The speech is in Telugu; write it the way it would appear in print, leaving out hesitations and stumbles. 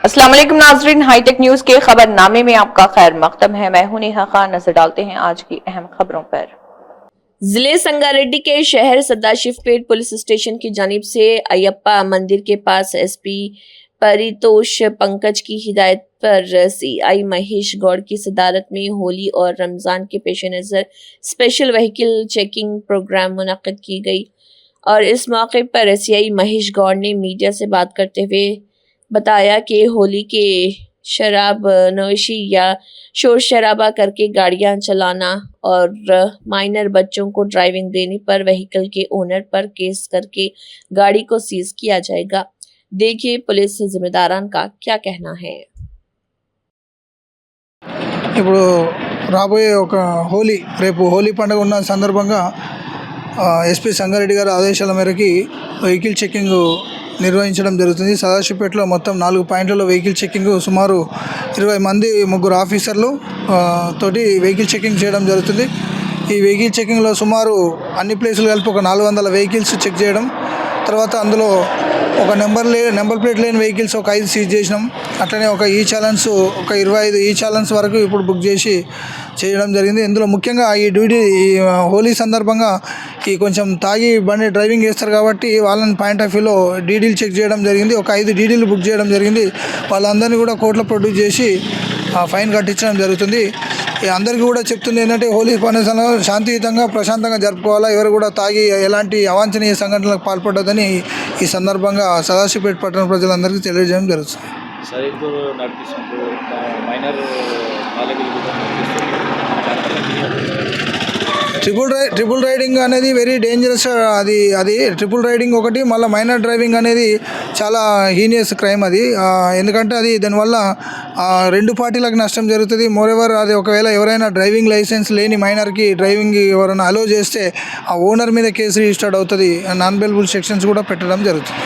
अस्सलाम वालेकुम नाजरीन, हाईटेक न्यूज के खबरनामे में आपका खैर मकदम है। मैं हूं नेहा खान। नजर डालते हैं आज की अहम खबरों पर। जिले संगारेड्डी के शहर सदाशिवपेट पुलिस स्टेशन की जानिब से अयप्पा मंदिर के पास एसपी परितोष पंकज की हिदायत पर सीआई महेश गौड़ की सदारत में होली और रमजान के पेश नज़र स्पेशल व्हीकल चेकिंग प्रोग्राम मुनक्किद की गई और इस मौके पर सीआई महेश गौड़ ने मीडिया से बात करते हुए बताया कि होली के शराब नोशी या शोर शराबा करके गाड़ियां चलाना और माइनर बच्चों को ड्राइविंग देने पर व्हीकल के ओनर पर केस करके गाड़ी को सीज किया जाएगा। देखिए पुलिस जिम्मेदारान का क्या कहना है। ఇప్పుడు రాబోయే ఒక రేపు హోలీ పండుగ ఉన్న సందర్భంగా ఎస్పీ సంగారెడ్డి గారి ఆదేశాల మేరకు వెహికల్ చెకింగ్ నిర్వహించడం జరుగుతుంది. సదాశివపేటలో మొత్తం 4 పాయింట్లలో వెహికల్ చెకింగ్ సుమారు 20 మంది ముగ్గురు ఆఫీసర్లు తోటి వెహికల్ చెకింగ్ చేయడం జరుగుతుంది. ఈ వెహికల్ చెకింగ్లో సుమారు అన్ని ప్లేసులు కలిపి ఒక 400 వెహికల్స్ చెక్ చేయడం, తర్వాత అందులో ఒక నెంబర్ ప్లేట్ లేని వెహికల్స్ ఒక 5 సీజ్ చేసినాం. అట్లనే ఒక ఈ ఛాలెంజ్ ఒక 25 ఈ ఛాలెంజ్ వరకు ఇప్పుడు బుక్ చేసి చేయడం జరిగింది. ఇందులో ముఖ్యంగా ఈ హోలీ సందర్భంగా ఈ కొంచెం తాగి బండి డ్రైవింగ్ చేస్తారు కాబట్టి వాళ్ళని పాయింట్ ఆఫ్ వ్యూలో డీడీలు చెక్ చేయడం జరిగింది. ఒక 5 డీడీలు బుక్ చేయడం జరిగింది. వాళ్ళందరినీ కూడా కోర్టులో ప్రొడ్యూస్ చేసి ఫైన్ కట్టించడం జరుగుతుంది. అందరికీ కూడా చెప్తుంది ఏంటంటే హోలీ పండుగ శాంతియుతంగా ప్రశాంతంగా జరుపుకోవాలా, ఎవరు కూడా తాగి ఎలాంటి అవాంఛనీయ సంఘటనలకు పాల్పడదని ఈ సందర్భంగా సదాశివపేట పట్టణ ప్రజలందరికీ తెలియజేయడం జరుగుతుంది. ట్రిపుల్ రైడింగ్ అనేది వెరీ డేంజరస్. అది ట్రిపుల్ రైడింగ్ ఒకటి, మళ్ళీ మైనర్ డ్రైవింగ్ అనేది చాలా హీనియస్ క్రైమ్ అది. ఎందుకంటే అది దానివల్ల 2 పార్టీలకు నష్టం జరుగుతుంది. మోరెవర్ అది ఒకవేళ ఎవరైనా డ్రైవింగ్ లైసెన్స్ లేని మైనర్కి డ్రైవింగ్ ఎవరైనా అలో చేస్తే ఆ ఓనర్ మీద కేసు రిజిస్టర్డ్ అవుతుంది. నాన్ బెయిలబుల్ సెక్షన్స్ కూడా పెట్టడం జరుగుతుంది.